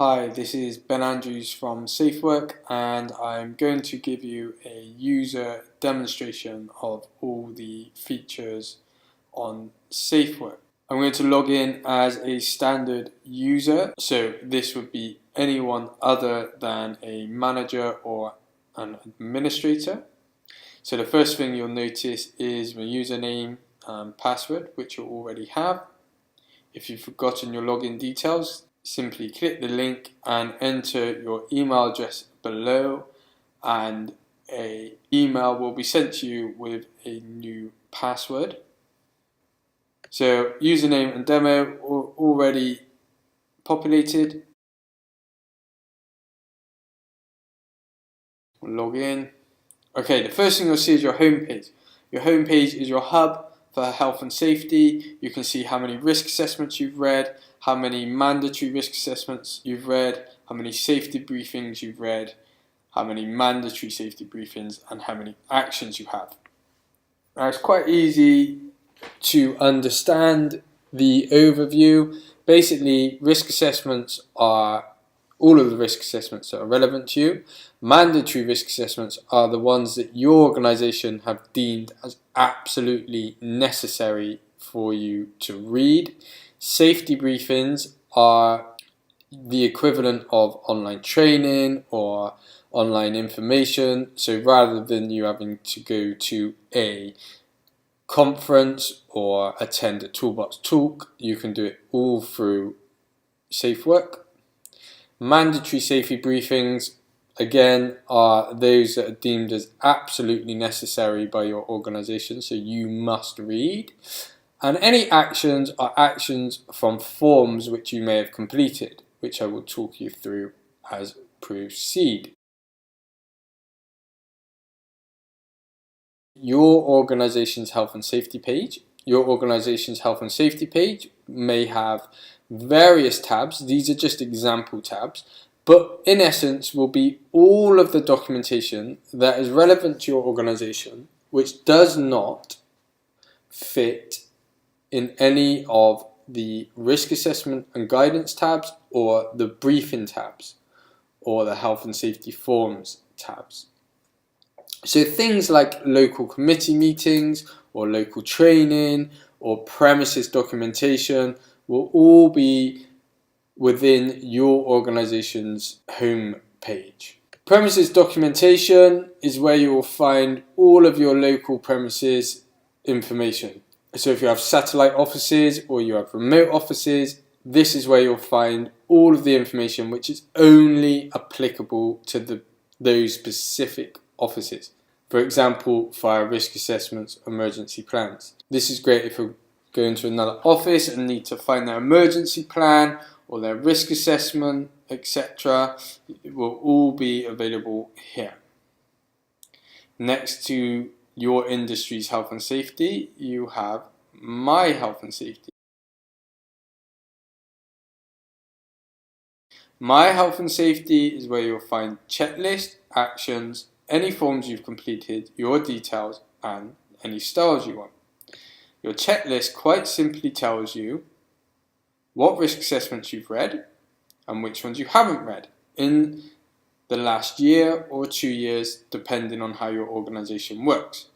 Hi, this is Ben Andrews from SafeWork, and I'm going to give you a user demonstration of all the features on SafeWork. I'm going to log in as a standard user, so this would be anyone other than a manager or an administrator. So the first thing you'll notice is my username and password, which you already have. If you've forgotten your login details, simply click the link and enter your email address below, and an email will be sent to you with a new password. So username and demo are already populated. Log in. Okay, the first thing you'll see is your home page. Your home page is your hub for health and safety. You can see how many risk assessments you've read, how many mandatory risk assessments you've read, how many safety briefings you've read, how many mandatory safety briefings, and how many actions you have. Now, it's quite easy to understand the overview. Basically, risk assessments are all of the risk assessments that are relevant to you. Mandatory risk assessments are the ones that your organisation have deemed as absolutely necessary for you to read. Safety briefings are the equivalent of online training or online information. So rather than you having to go to a conference or attend a toolbox talk, you can do it all through SafeWork. Mandatory safety briefings, again, are those that are deemed as absolutely necessary by your organisation, so you must read. And any actions are actions from forms which you may have completed, which I will talk you through as proceed. Your organisation's health and safety page. Your organisation's health and safety page may have various tabs. These are just example tabs, but in essence will be all of the documentation that is relevant to your organisation, which does not fit in any of the risk assessment and guidance tabs or the briefing tabs or the health and safety forms tabs. So things like local committee meetings or local training or premises documentation will all be within your organization's home page. Premises documentation is where you will find all of your local premises information. So if you have satellite offices or you have remote offices, this is where you'll find all of the information which is only applicable to those specific offices. For example, fire risk assessments, emergency plans. This is great if you're going to another office and need to find their emergency plan or their risk assessment, etc. It will all be available here. Next to your industry's health and safety, you have My Health and Safety. My Health and Safety is where you'll find checklist, actions, any forms you've completed, your details, and any styles you want. Your checklist quite simply tells you what risk assessments you've read and which ones you haven't read in the last year or 2 years, depending on how your organisation works.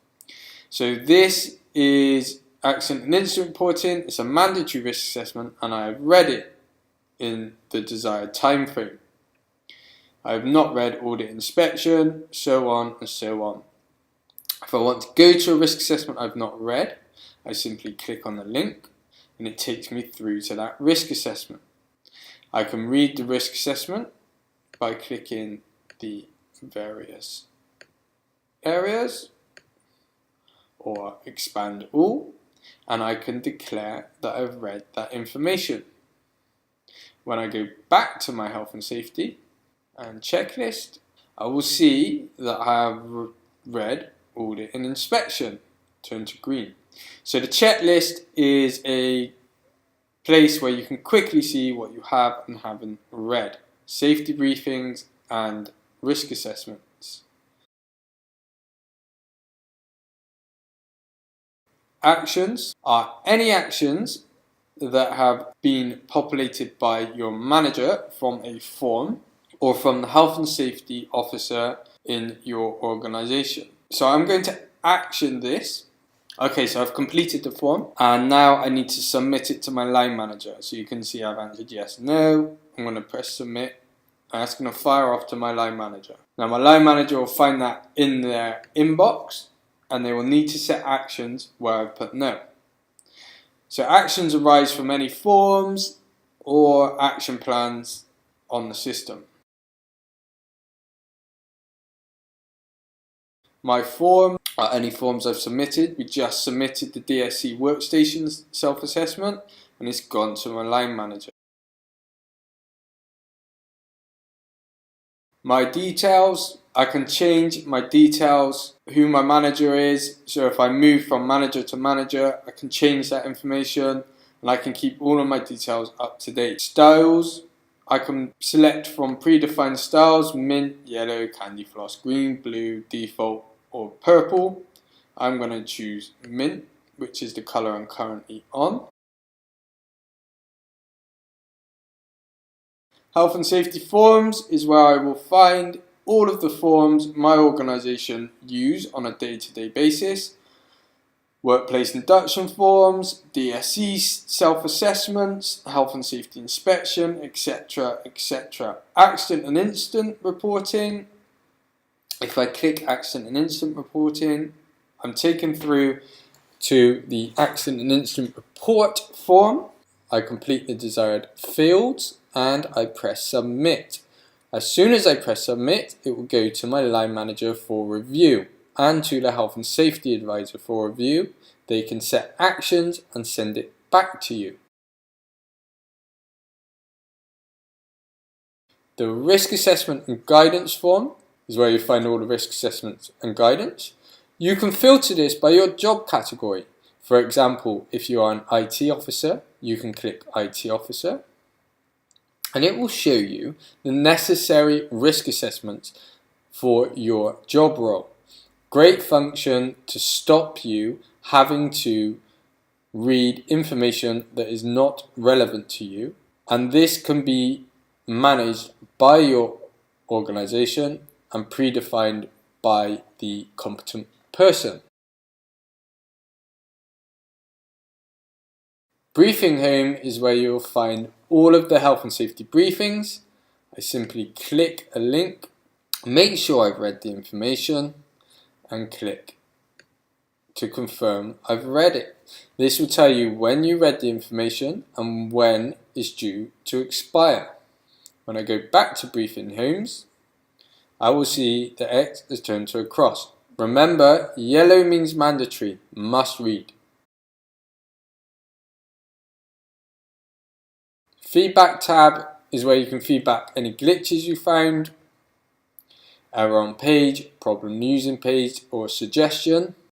So this is accident and incident reporting. It's a mandatory risk assessment, and I have read it in the desired time frame. I have not read audit inspection, so on and so on. If I want to go to a risk assessment I've not read, I simply click on the link and it takes me through to that risk assessment. I can read the risk assessment by clicking the various areas or expand all, and I can declare that I've read that information. When I go back to my health and safety and checklist, I will see that I have read audit and inspection, turn to green. So the checklist is a place where you can quickly see what you have and haven't read. Safety briefings and risk assessments. Actions are any actions that have been populated by your manager from a form or from the health and safety officer in your organization. So I'm going to action this. Okay, so I've completed the form and now I need to submit it to my line manager. So you can see I've answered yes, no. I'm going to press submit and that's going to fire off to my line manager. Now my line manager will find that in their inbox and they will need to set actions where I've put no. So actions arise from any forms or action plans on the system. My form are any forms I've submitted. We just submitted the DSC workstations self-assessment and it's gone to my line manager. My details, I can change my details, who my manager is. So if I move from manager to manager, I can change that information and I can keep all of my details up to date. Styles, I can select from predefined styles, mint, yellow, candy floss, green, blue, default or purple. I'm going to choose mint, which is the color I'm currently on. Health and safety forms is where I will find all of the forms my organization use on a day-to-day basis. Workplace induction forms, DSE self-assessments, health and safety inspection, etc., etc. Accident and incident reporting. If I click accident and incident reporting, I'm taken through to the accident and incident report form. I complete the desired fields and I press submit. As soon as I press submit, it will go to my line manager for review and to the health and safety advisor for review. They can set actions and send it back to you. The risk assessment and guidance form is where you find all the risk assessments and guidance. You can filter this by your job category. For example, if you are an IT officer, you can click IT officer and it will show you the necessary risk assessments for your job role. Great function to stop you having to read information that is not relevant to you, and this can be managed by your organization and predefined by the competent person. Briefing home is where you'll find all of the health and safety briefings. I simply click a link, make sure I've read the information and click to confirm I've read it. This will tell you when you read the information and when it's due to expire. When I go back to briefing homes, I will see the X has turned to a cross. Remember, yellow means mandatory, must read. Feedback tab is where you can feedback any glitches you found, error on page, problem using page or suggestion.